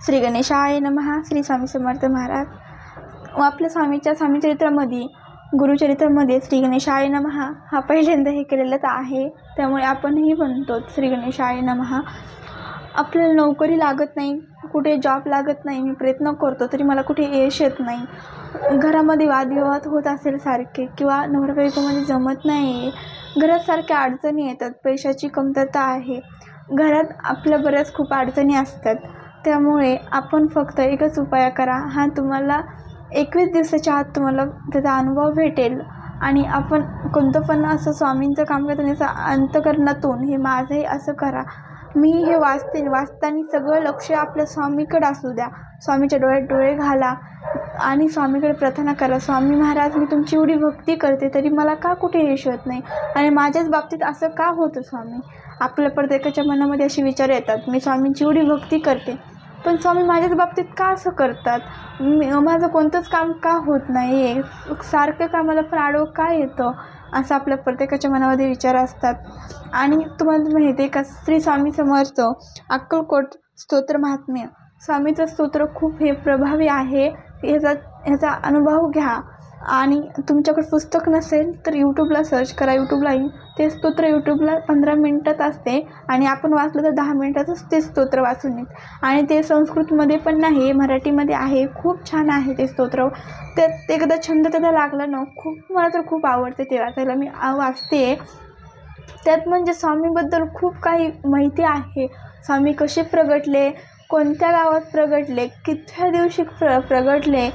श्री गणेशाय नमः. श्री स्वामी समर्थ महाराज. व आपल्या स्वामी चरित्रामध्ये गुरुचरित्रामध्ये श्री गणेशाय नमः हा पहिल्यांदा हे केलेलंच आहे, त्यामुळे आपणही म्हणतो श्री गणेशाय नमः. आपल्याला नोकरी लागत नाही, कुठे जॉब लागत नाही, मी प्रयत्न करतो तरी मला कुठे यश येत नाही, घरामध्ये वादविवाद होत असेल सारखे, किंवा नवरा बायकोमध्ये जमत नाही, घरात सारख्या अडचणी येतात, पैशाची कमतरता आहे, घरात आपल्या बऱ्याच खूप अडचणी असतात. त्यामुळे आपण फक्त एकच उपाय करा. हा तुम्हाला 21 दिवसाच्या आत तुम्हाला त्याचा अनुभव भेटेल. आणि आपण कोणतं पण असं स्वामींचं काम करताना अंतःकरणातून हे माझं हे असं करा, मी हे वाचताना सगळं लक्ष आपल्या स्वामीकडे असू द्या, स्वामीच्या डोळ्यात डोळे घाला आणि स्वामीकडे प्रार्थना करा. स्वामी महाराज, मी तुमची एवढी भक्ती करते तरी मला का कुठे यश होत नाही, आणि माझ्याच बाबतीत असं का होतं स्वामी. आपल्या प्रत्येकाच्या मनामध्ये असे विचार येतात, मी स्वामींची एवढी भक्ती करते पण स्वामी माझ्याच बाबतीत का असं करतात, माझं कोणतंच काम का होत नाही आहे, सारखं कामाला पण आडवं का येतं, असं आपल्या प्रत्येकाच्या मनामध्ये विचार असतात. आणि तुम्हाला माहिती आहे का, श्री स्वामी समर्थ अक्कलकोट स्तोत्र महात्म्य, स्वामीचं स्तोत्र खूप हे प्रभावी आहे. ह्याचा अनुभव घ्या. आणि तुमच्याकडे पुस्तक नसेल तर यूट्यूबला सर्च करा, यूट्यूबला येईल ते स्तोत्र. यूट्यूबला 15 मिनटात असते आणि आपण वाचलं तर 10 मिनटातच ते स्तोत्र वाचून येईल. आणि ते संस्कृतमध्ये पण नाही, मराठीमध्ये आहे, खूप छान आहे ते स्तोत्र. त्यात एकदा छंद त्याला लागला ना, मला तर खूप आवडते ते वाचायला, मी वाचते. त्यात म्हणजे स्वामीबद्दल खूप काही माहिती आहे. स्वामी कसे प्रगटले, कोणत्या गावात प्रगटले, कितव्या दिवशी प्रगटले,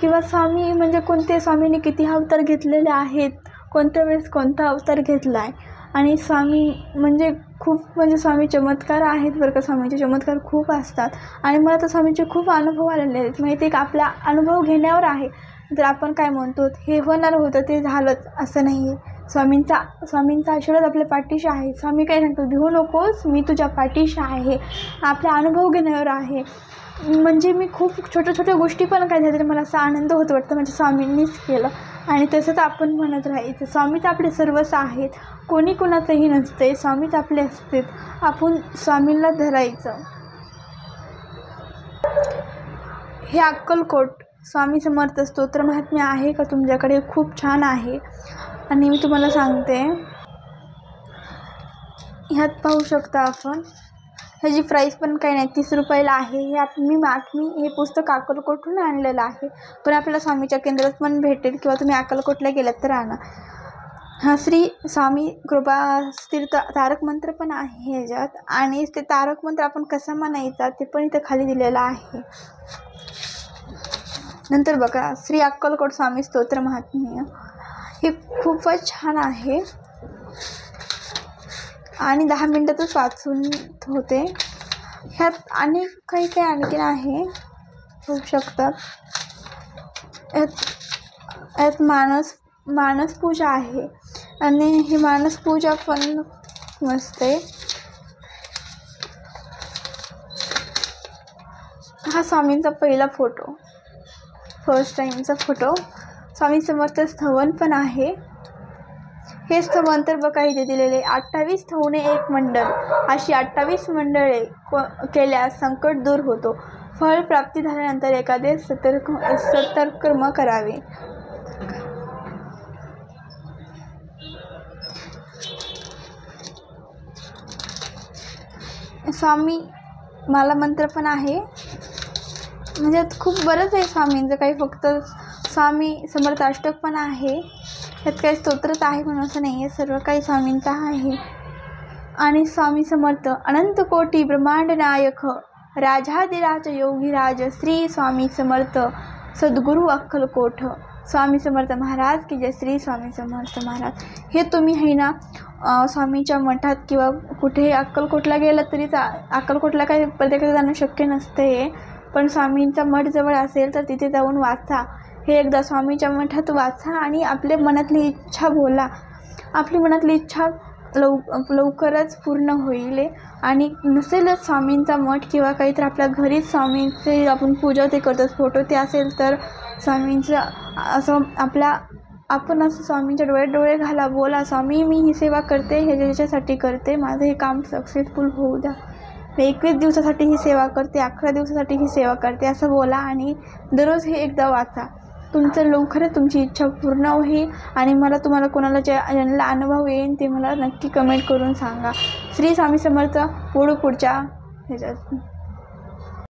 किंवा स्वामी म्हणजे कोणते, स्वामींनी किती अवतार घेतलेले आहेत, कोणत्या वेळेस कोणता अवतार घेतला आहे. आणि स्वामी म्हणजे स्वामी चमत्कार आहेत बरं का, स्वामीचे चमत्कार खूप असतात. आणि मला तर स्वामीचे खूप अनुभव आलेले आहेत. माहिती आहे का, आपला अनुभव घेण्यावर आहे. जर आपण काय म्हणतो हे होणार होतं ते झालंच असं नाही आहे. स्वामींचा आशीर्वाद आपल्या पाठीशी आहे. स्वामी काय सांगतो, भिवू नकोस, मी तुझ्या पाठीशी आहे. आपला अनुभव घेण्यावर आहे. म्हणजे मी खूप छोट्या गोष्टी पण काय झाल्या तरी मला असा आनंद होतो, वाटतं म्हणजे स्वामींनीच केलं. आणि तसंच आपण म्हणत राहायचं, स्वामीच आपले सर्वच आहेत, कोणी कोणाचंही नसते, स्वामीच आपले असते. आपण स्वामींना धरायचं. हे अक्कलकोट स्वामी समर्थ स्तोत्र महात्म्य आहे का तुमच्याकडे, खूप छान आहे. आणि मी तुम्हाला सांगते, ह्यात पाहू शकता आपण, ह्याची प्राईस पण काही नाही, 30 रुपयाला आहे. मी हे पुस्तक अक्कलकोटहून आणलेलं आहे, पण आपल्याला स्वामीच्या केंद्रात पण भेटेल, किंवा तुम्ही अक्कलकोटला गेलात तर आणा. हा श्री स्वामी कृपा तीर्थ तारक मंत्र पण आहे ह्याच्यात. आणि ते तारक मंत्र आपण कसा म्हणायचा ते पण इथं खाली दिलेलं आहे. नंतर बघा, श्री अक्कलकोट स्वामी स्तोत्र महात्म्य, हे खूपच छान आहे आणि 10 मिनिटातच वाचून होते. ह्यात अनेक काही आणखीन आहे, होऊ शकतात. यात मानस पूजा आहे, आणि ही मानस पूजा पण मस्त आहे. हा स्वामींचा पहिला फोटो, फर्स्ट टाईमचा फोटो. स्वामी समर्थ स्थवन पण आहे. हे स्तवन तर बघा इथे दिलेले 28 स्थवने एक मंडळ, अशी 28 मंडळे केल्यास संकट दूर होतो. फळ प्राप्ती झाल्यानंतर एखादे सत्कर्म करावे. स्वामी मला मंत्र पण आहे, म्हणजे खूप बरंच आहे स्वामींचं, काही फक्त स्वामी समर्थ अष्टक पण आहे. यात काही स्तोत्रच आहे म्हणून असं नाही आहे, सर्व काही स्वामींचं आहे. आणि स्वामी समर्थ अनंत कोटी ब्रह्मांड नायक राजाधिराज योगीराज श्री स्वामी समर्थ सद्गुरू अक्कलकोट स्वामी समर्थ महाराज की जय. श्री स्वामी समर्थ महाराज. हे तुम्ही आहे ना, स्वामीच्या मठात किंवा कुठे अक्कलकोटला गेलं तरी अक्कलकोटला काही प्रत्येकाचं जाणं शक्य नसते, पण स्वामींचा मठ जवळ असेल तर तिथे जाऊन वाचा. हे एकदा स्वामीच्या मठात वाचा आणि आपल्या मनातली इच्छा बोला. आपली मनातली इच्छा लवकरच पूर्ण होईल. आणि नसेलच स्वामींचा मठ किंवा काहीतरी आपल्या घरीच स्वामींचे आपण पूजा ते करतो, फोटो ते असेल तर स्वामींचं असं आपण असं स्वामींच्या डोळ्यात डोळे घाला, बोला, स्वामी मी ही सेवा करते, ह्याच्यासाठी करते, माझं हे काम सक्सेसफुल होऊ द्या. मी 21 दिवसासाठी ही सेवा करते, 11 दिवसासाठी ही सेवा करते असं बोला आणि दररोज हे एकदा वाचा. तुमचं लवकरच तुमची इच्छा पूर्ण होईल आणि मला तुम्हाला कोणाला ज्यांना अनुभव येईल ते मला नक्की कमेंट करून सांगा. श्री स्वामी समर्थ. पुढच्या ह्याच्यात